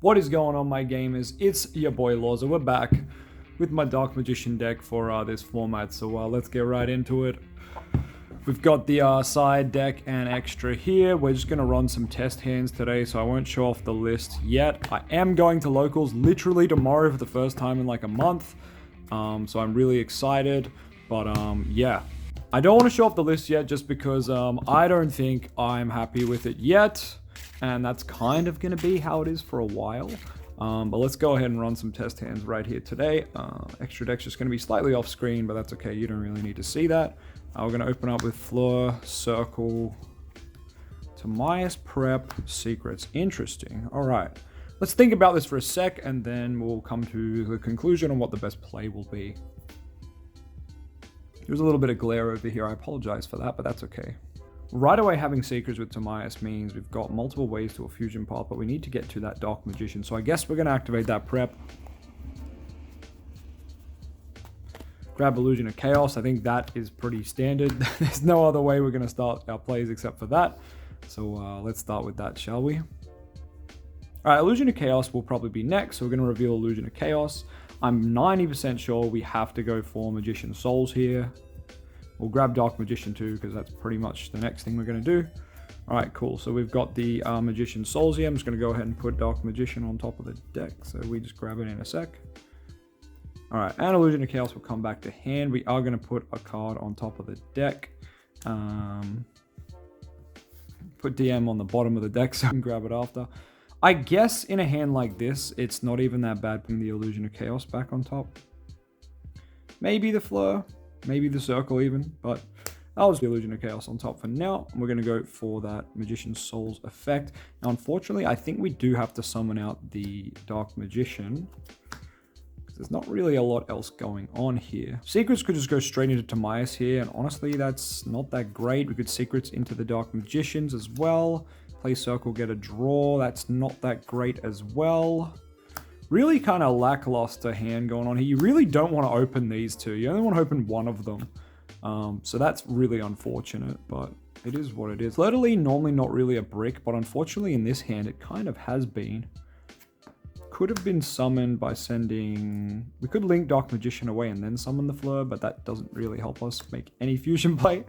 What is going on, my gamers? It's your boy LOZA. We're back with my Dark Magician deck for this format, so let's get right into it. We've got the side deck and extra here. We're just going to run some test hands today, so I won't show off the list yet. I am going to locals literally tomorrow for the first time in like a month, so I'm really excited, but yeah. I don't want to show off the list yet just because I don't think I'm happy with it yet. And that's kind of going to be how it is for a while. But let's go ahead and run some test hands right here today. Extra deck's just going to be slightly off screen, but that's okay. You don't really need to see that. We're going to open up with Fleur, Circle, Timaeus, Prep, Secrets. Interesting. All right. Let's think about this for a sec, and then we'll come to the conclusion on what the best play will be. There's a little bit of glare over here. I apologize for that, but that's okay. Right away, having Secrets with Timaeus means we've got multiple ways to a fusion path, but we need to get to that Dark Magician. So I guess we're going to activate that Prep. Grab Illusion of Chaos. I think that is pretty standard. There's no other way we're going to start our plays except for that. So let's start with that, shall we? All right, Illusion of Chaos will probably be next. So we're going to reveal Illusion of Chaos. I'm 90% sure we have to go for Magician Souls here. We'll grab Dark Magician too, because that's pretty much the next thing we're going to do. All right, cool. So we've got the Magician Souls here. I'm just going to go ahead and put Dark Magician on top of the deck. So we just grab it in a sec. All right, and Illusion of Chaos will come back to hand. We are going to put a card on top of the deck. Put DM on the bottom of the deck so we can grab it after. I guess in a hand like this, it's not even that bad putting the Illusion of Chaos back on top. Maybe the Fleur. Maybe the Circle even, but I'll just do Illusion of Chaos on top for now. We're going to go for that Magician Souls effect. Now, unfortunately, I think we do have to summon out the Dark Magician, because there's not really a lot else going on here. Secrets could just go straight into Timaeus here, and honestly, that's not that great. We could Secrets into the Dark Magicians as well. Play Circle, get a draw. That's not that great as well. Really kind of lackluster hand going on here. You really don't want to open these two. You only want to open one of them. So that's really unfortunate, but it is what it is. Literally, normally not really a brick, but unfortunately in this hand, it kind of has been. Could have been summoned by sending... We could link Dark Magician away and then summon the Fleur, but that doesn't really help us make any fusion play.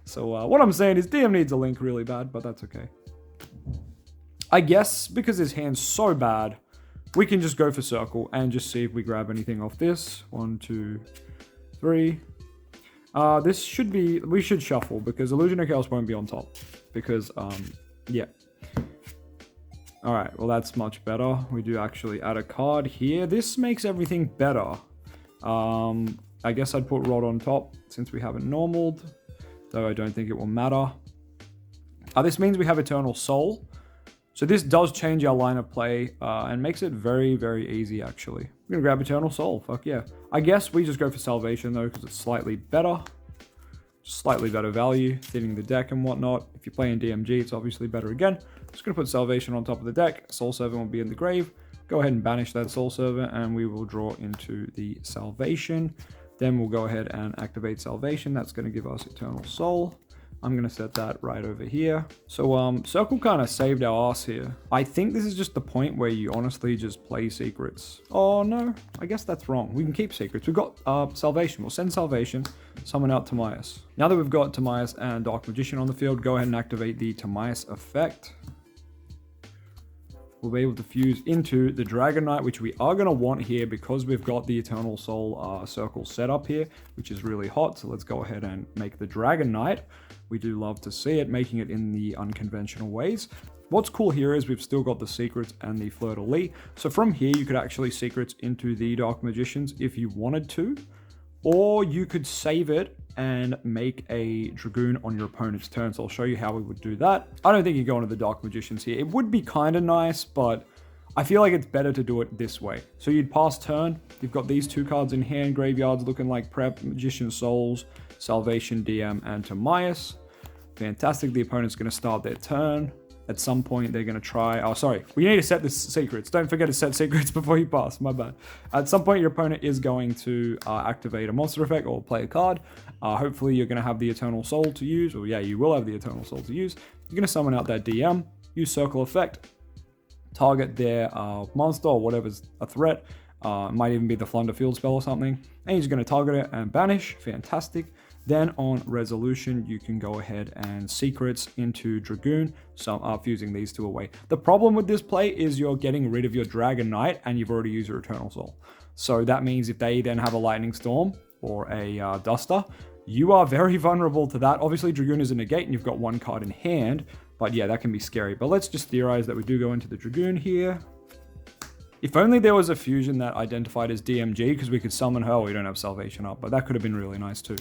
So what I'm saying is DM needs a link really bad, but that's okay. I guess because his hand's so bad, we can just go for Circle and just see if we grab anything off this. 1, 2, 3. This should be... We should shuffle because Illusion of Chaos won't be on top. Because, yeah. Alright, well that's much better. We do actually add a card here. This makes everything better. I guess I'd put Rod on top since we haven't normaled. Though I don't think it will matter. This means we have Eternal Soul. So this does change our line of play and makes it very, very easy, actually. We're going to grab Eternal Soul. Fuck yeah. I guess we just go for Salvation, though, because it's slightly better. Slightly better value, thinning the deck and whatnot. If you're playing DMG, it's obviously better again. Just going to put Salvation on top of the deck. Soul Servant will be in the grave. Go ahead and banish that Soul Servant, and we will draw into the Salvation. Then we'll go ahead and activate Salvation. That's going to give us Eternal Soul. I'm going to set that right over here. So Circle kind of saved our ass here. I think this is just the point where you honestly just play Secrets. Oh no, I guess that's wrong. We can keep Secrets. We've got Salvation. We'll send Salvation, summon out Timaeus. Now that we've got Timaeus and Dark Magician on the field, go ahead and activate the Timaeus effect. We'll be able to fuse into the Dragon Knight, which we are going to want here because we've got the Eternal Soul Circle set up here, which is really hot. So let's go ahead and make the Dragon Knight. We do love to see it, making it in the unconventional ways. What's cool here is we've still got the Secrets and the Fleur-de-lis. So from here, you could actually Secrets into the Dark Magicians if you wanted to, or you could save it and make a Dragoon on your opponent's turn. So I'll show you how we would do that. I don't think you go into the Dark Magicians here. It would be kind of nice, but I feel like it's better to do it this way. So you'd pass turn. You've got these two cards in hand. Graveyards looking like Prep, Magician Souls, Salvation, DM, and Timaeus. Fantastic. The opponent's going to start their turn. At some point, they're going to try... Oh, sorry. We need to set the Secrets. Don't forget to set Secrets before you pass. My bad. At some point, your opponent is going to activate a monster effect or play a card. Hopefully, you're going to have the Eternal Soul to use. Or yeah, you will have the Eternal Soul to use. You're going to summon out that DM. Use Circle Effect. target their monster or whatever's a threat. Might even be the Flunder Field spell or something. And he's going to target it and banish. Fantastic. Then on resolution, you can go ahead and secrets into Dragoon, so fusing these two away. The problem with this play is you're getting rid of your Dragon Knight and you've already used your Eternal Soul. So that means if they then have a Lightning Storm or a Duster, you are very vulnerable to that. Obviously, Dragoon is a negate and you've got one card in hand, but yeah, that can be scary. But let's just theorize that we do go into the Dragoon here. If only there was a fusion that identified as DMG, because we could summon her. We don't have Salvation up, but that could have been really nice too.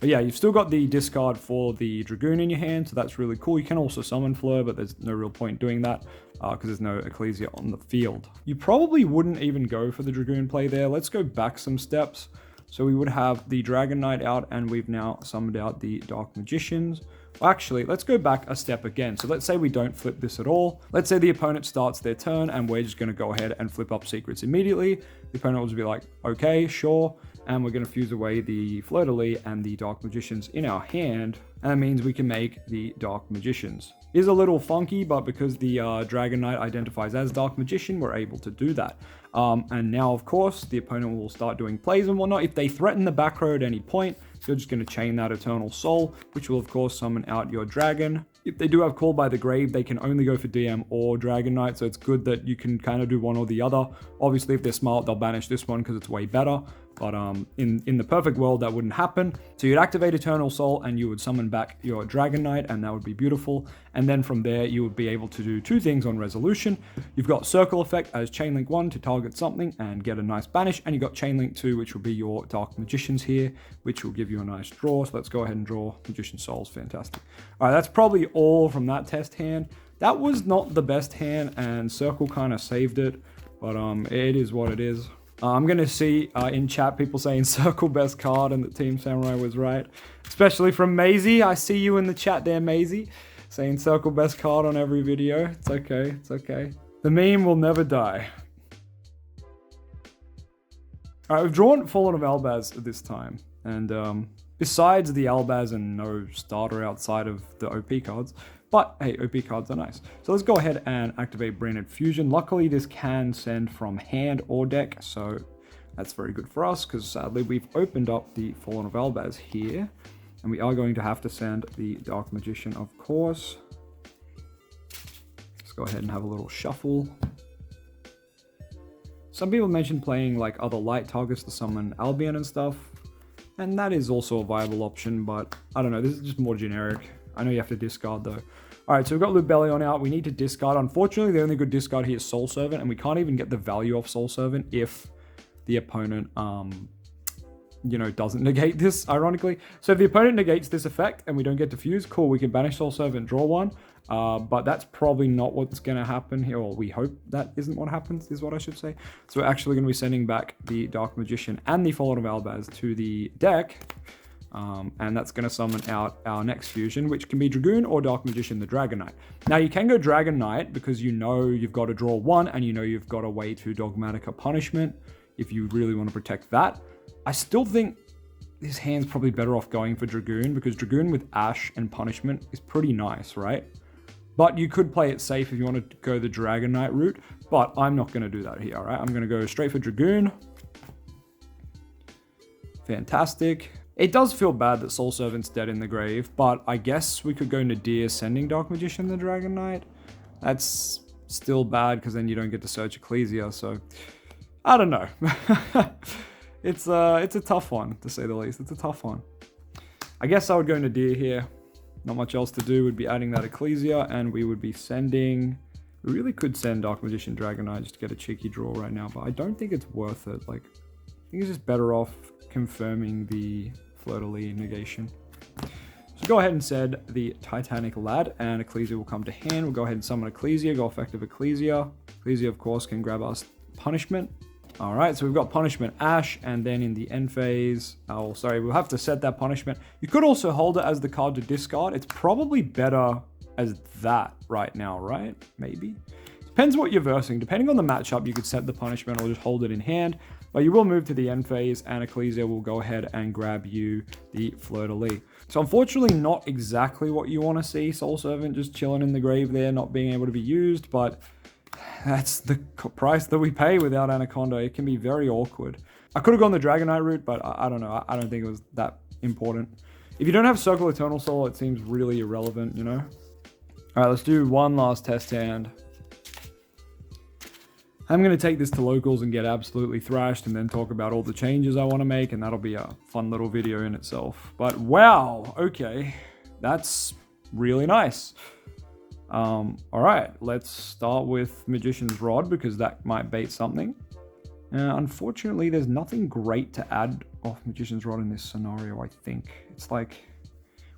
But yeah, you've still got the discard for the Dragoon in your hand, so that's really cool. You can also summon Fleur, but there's no real point doing that because there's no Ecclesia on the field. You probably wouldn't even go for the Dragoon play there. Let's go back some steps. So we would have the Dragon Knight out, and we've now summoned out the Dark Magicians. Well, actually, let's go back a step again. So let's say we don't flip this at all. Let's say the opponent starts their turn, and we're just going to go ahead and flip up secrets immediately. The opponent will just be like, okay, sure. And we're going to fuse away the Fleur-de-Lis and the Dark Magicians in our hand. And that means we can make the Dark Magicians. Is a little funky, but because the Dragon Knight identifies as Dark Magician, we're able to do that. And now, of course, the opponent will start doing plays and whatnot. If they threaten the back row at any point, you're just going to chain that Eternal Soul, which will, of course, summon out your Dragon. If they do have Call by the Grave, they can only go for DM or Dragon Knight, so it's good that you can kind of do one or the other. Obviously, if they're smart, they'll banish this one because it's way better. But in the perfect world, that wouldn't happen. So you'd activate Eternal Soul and you would summon back your Dragon Knight, and that would be beautiful. And then from there, you would be able to do two things on resolution. You've got Circle Effect as Chainlink 1 to target something and get a nice banish. And you've got Chainlink 2, which will be your Dark Magicians here, which will give you a nice draw. So let's go ahead and draw Magician Souls. Fantastic. All right, that's probably all from that test hand. That was not the best hand, and Circle kind of saved it. But it is what it is. I'm going to see in chat people saying Circle best card and that Team Samurai was right. Especially from Maisie. I see you in the chat there, Maisie. Saying Circle best card on every video. It's okay. It's okay. The meme will never die. Alright, we've drawn Fallen of Albaz this time. And besides the Albaz and no starter outside of the OP cards. But hey, OP cards are nice. So let's go ahead and activate Branded Fusion. Luckily, this can send from hand or deck, so that's very good for us, because sadly we've opened up the Fallen of Albaz here, and we are going to have to send the Dark Magician, of course. Let's go ahead and have a little shuffle. Some people mentioned playing like other light targets to summon Albion and stuff, and that is also a viable option, but I don't know, this is just more generic. I know you have to discard though. Alright, so we've got Lubellion out. We need to discard. Unfortunately, the only good discard here is Soul Servant, and we can't even get the value of Soul Servant if the opponent, doesn't negate this, ironically. So if the opponent negates this effect and we don't get Diffuse, cool, we can banish Soul Servant, draw one. But that's probably not what's going to happen here, or we hope that isn't what happens, is what I should say. So we're actually going to be sending back the Dark Magician and the Fallen of Albaz to the deck. And that's going to summon out our next fusion, which can be Dragoon or Dark Magician, the Dragon Knight. Now, you can go Dragon Knight because you know you've got to draw one, and you know you've got a way to Dogmatica Punishment if you really want to protect that. I still think this hand's probably better off going for Dragoon, because Dragoon with Ash and Punishment is pretty nice, right? But you could play it safe if you want to go the Dragon Knight route, but I'm not going to do that here, all right? I'm going to go straight for Dragoon. Fantastic. It does feel bad that Soul Servant's dead in the grave, but I guess we could go Nadir sending Dark Magician the Dragon Knight. That's still bad because then you don't get to search Ecclesia, so I don't know. It's a tough one, to say the least. It's a tough one. I guess I would go Nadir here. Not much else to do. We'd be adding that Ecclesia, and we would be sending... We really could send Dark Magician Dragon Knight just to get a cheeky draw right now, but I don't think it's worth it. Like, I think it's just better off confirming the Fleur-de-Lis negation. So go ahead and send the Titanic Lad, and Ecclesia will come to hand. We'll go ahead and summon Ecclesia, go effective Ecclesia. Ecclesia, of course, can grab us Punishment. Alright, so we've got Punishment Ash, and then in the end phase, we'll have to set that Punishment. You could also hold it as the card to discard. It's probably better as that right now, right? Maybe. Depends what you're versing. Depending on the matchup, you could set the Punishment or just hold it in hand. But you will move to the end phase, and Ecclesia will go ahead and grab you the Fleur-de-Lis. So unfortunately, not exactly what you want to see. Soul Servant just chilling in the grave there, not being able to be used, but That's the price that we pay without Anaconda. It can be very awkward. I could have gone the Dragonite route, but I don't know. I don't think it was that important. If you don't have Circle Eternal Soul, it seems really irrelevant, you know? All right, let's do one last test hand. I'm going to take this to locals and get absolutely thrashed and then talk about all the changes I want to make, and that'll be a fun little video in itself. But wow, okay, that's really nice. All right, let's start with Magician's Rod because that might bait something. Unfortunately, there's nothing great to add off Magician's Rod in this scenario, I think. It's like,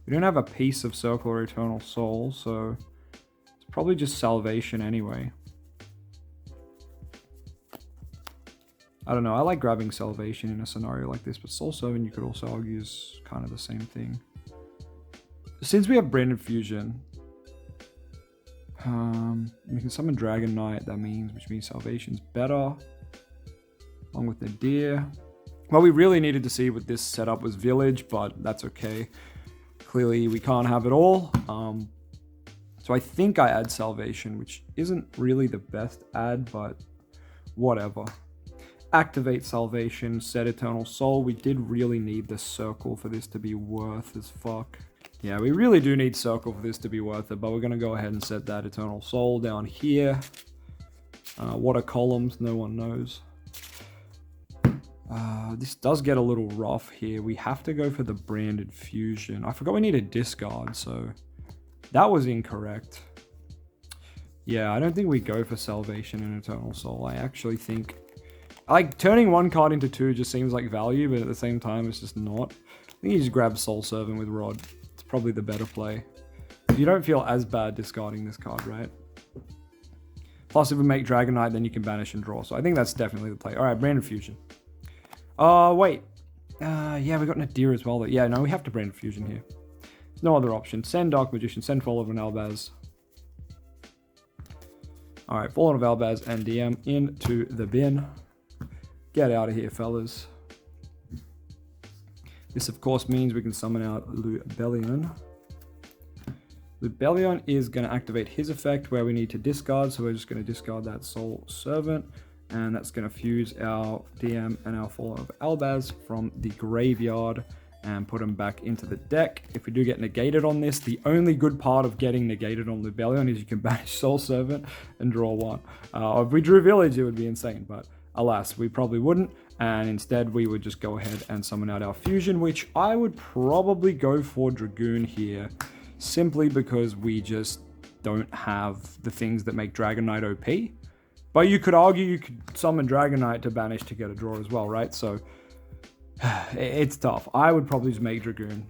we don't have a piece of Circle or Eternal Soul, so it's probably just Salvation anyway. I don't know, I like grabbing Salvation in a scenario like this, but Soul 7 you could also argue is kind of the same thing. Since we have Branded Fusion, we can summon Dragon Knight, which means Salvation's better. Along with the Deer. What we really needed to see with this setup was Village, but that's okay. Clearly we can't have it all. So I think I add Salvation, which isn't really the best add, but whatever. Activate Salvation, set Eternal Soul. We did really need the Circle for this to be worth as fuck. Yeah, we really do need Circle for this to be worth it, but we're going to go ahead and set that Eternal Soul down here. What are columns? No one knows. This does get a little rough here. We have to go for the Branded Fusion. I forgot we need a discard, so that was incorrect. Yeah, I don't think we go for Salvation and Eternal Soul. I actually think... like, turning one card into two just seems like value, but at the same time, it's just not. I think you just grab Soul Servant with Rod. It's probably the better play. You don't feel as bad discarding this card, right? Plus, if we make Dragon Knight, then you can banish and draw. So I think that's definitely the play. All right, Branded Fusion. Wait. Yeah, we got Nadir as well. Yeah, no, we have to Branded Fusion here. There's no other option. Send Dark Magician, send Fall of an Albaz. All right, Fallen of Albaz and DM into the bin. Get out of here, fellas. This, of course, means we can summon out Lubellion. Lubellion is going to activate his effect where we need to discard, so we're just going to discard that Soul Servant, and that's going to fuse our DM and our Fallen of Albaz from the graveyard and put them back into the deck. If we do get negated on this, the only good part of getting negated on Lubellion is you can banish Soul Servant and draw one. If we drew Village, it would be insane, but alas, we probably wouldn't, and instead we would just go ahead and summon out our Fusion, which I would probably go for Dragoon here, simply because we just don't have the things that make Dragon Knight OP. But you could argue you could summon Dragon Knight to banish to get a draw as well, right? So it's tough. I would probably just make Dragoon.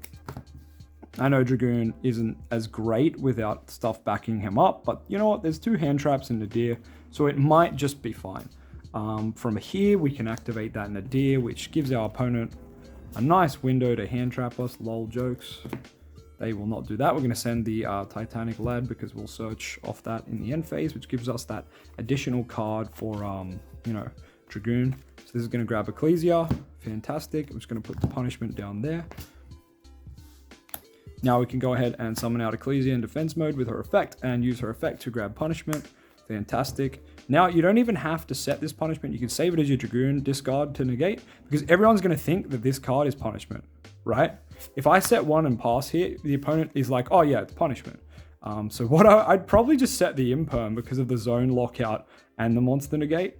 I know Dragoon isn't as great without stuff backing him up, but you know what? There's two hand traps in Nadir, so it might just be fine. From here, we can activate that Nadir, which gives our opponent a nice window to hand trap us. Lol jokes. They will not do that. We're going to send the Titanic Lad because we'll search off that in the end phase, which gives us that additional card for, you know, Dragoon. So this is going to grab Ecclesia. Fantastic. I'm just going to put the punishment down there. Now we can go ahead and summon out Ecclesia in defense mode with her effect and use her effect to grab punishment. Fantastic. Now, you don't even have to set this punishment. You can save it as your Dragoon discard to negate, because everyone's going to think that this card is punishment, right? If I set one and pass here, the opponent is like, oh yeah, it's punishment. So what I'd probably just set the imperm because of the zone lockout and the monster negate.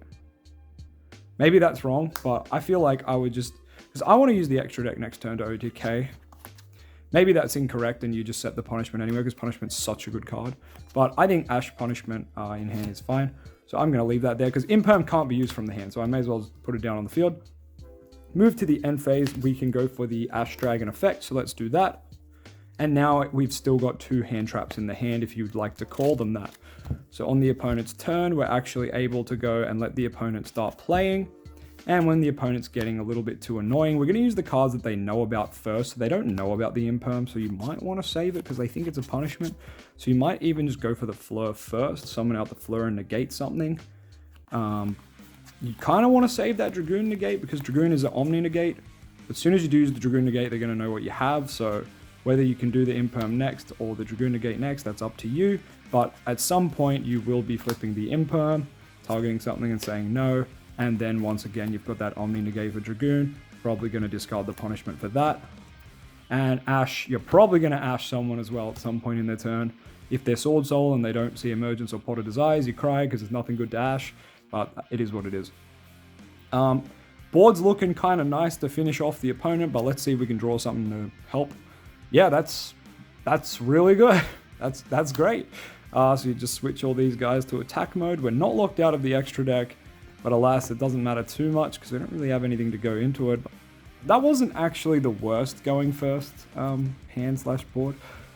Maybe that's wrong, but I feel like I would just, because I want to use the extra deck next turn to OTK. Maybe that's incorrect and you just set the punishment anyway because punishment's such a good card. But I think Ash punishment in hand is fine. So I'm going to leave that there because imperm can't be used from the hand. So I may as well just put it down on the field. Move to the end phase. We can go for the Ash Dragon effect. So let's do that. And now we've still got two hand traps in the hand if you'd like to call them that. So on the opponent's turn, we're actually able to go and let the opponent start playing. And when the opponent's getting a little bit too annoying, we're going to use the cards that they know about first. So they don't know about the imperm, so you might want to save it because they think it's a punishment. So you might even just go for the Fleur first, summon out the Fleur and negate something. You kind of want to save that Dragoon negate because Dragoon is an Omni negate. As soon as you do use the Dragoon negate, they're going to know what you have. So Whether you can do the Imperm next or the Dragoon Negate next, that's up to you. But at some point, you will be flipping the Imperm, targeting something and saying no. And then once again, you've got that Omni Negate for Dragoon. Probably going to discard the punishment for that. And Ash, you're probably going to Ash someone as well at some point in their turn. If they're Sword Soul and they don't see Emergence or Pot of Desires, you cry because there's nothing good to Ash. But it is what it is. Board's looking kind of nice to finish off the opponent, but let's see if we can draw something to help. Yeah, that's really good. That's great. So you just switch all these guys to attack mode. We're not locked out of the extra deck, but alas, it doesn't matter too much because we don't really have anything to go into it. But that wasn't actually the worst going first hand/board.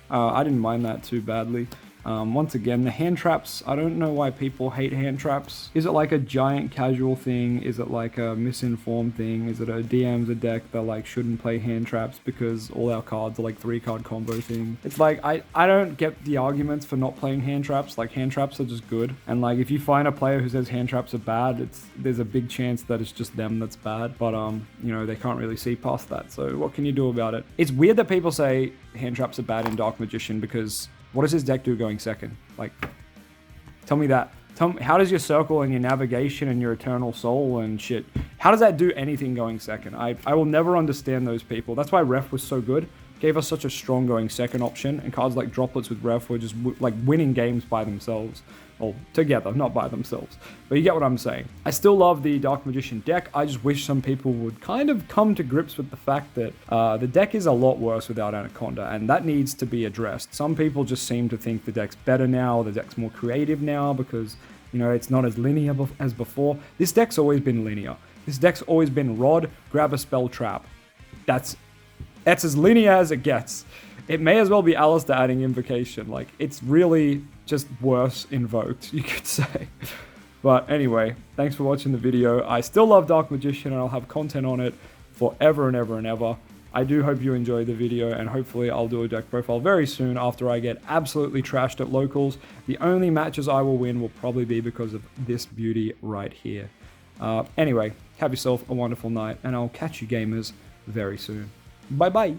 I didn't mind that too badly. Once again, the hand traps, I don't know why people hate hand traps. Is it like a giant casual thing? Is it like a misinformed thing? Is it a DM's a deck that like shouldn't play hand traps because all our cards are like 3-card combo thing? It's like, I don't get the arguments for not playing hand traps. Like hand traps are just good. And like if you find a player who says hand traps are bad, there's a big chance that it's just them that's bad. But you know, they can't really see past that. So what can you do about it? It's weird that people say hand traps are bad in Dark Magician because what does his deck do going second? Like, tell me that. Tell me, how does your Circle and your Navigation and your Eternal Soul and shit, how does that do anything going second? I will never understand those people. That's why Ref was so good. Gave us such a strong going second option, and cards like Droplets with Ref were just like winning games by themselves. Or together, not by themselves. But you get what I'm saying. I still love the Dark Magician deck. I just wish some people would kind of come to grips with the fact that the deck is a lot worse without Anaconda, and that needs to be addressed. Some people just seem to think the deck's better now, the deck's more creative now because, you know, it's not as linear as before. This deck's always been linear. This deck's always been Rod, grab a spell, trap. That's as linear as it gets. It may as well be Alistair adding Invocation. Like, it's really just worse invoked, you could say. But anyway, thanks for watching the video. I still love Dark Magician and I'll have content on it forever and ever and ever. I do hope you enjoyed the video and hopefully I'll do a deck profile very soon after I get absolutely trashed at locals. The only matches I will win will probably be because of this beauty right here. Anyway, have yourself a wonderful night and I'll catch you gamers very soon. Bye bye.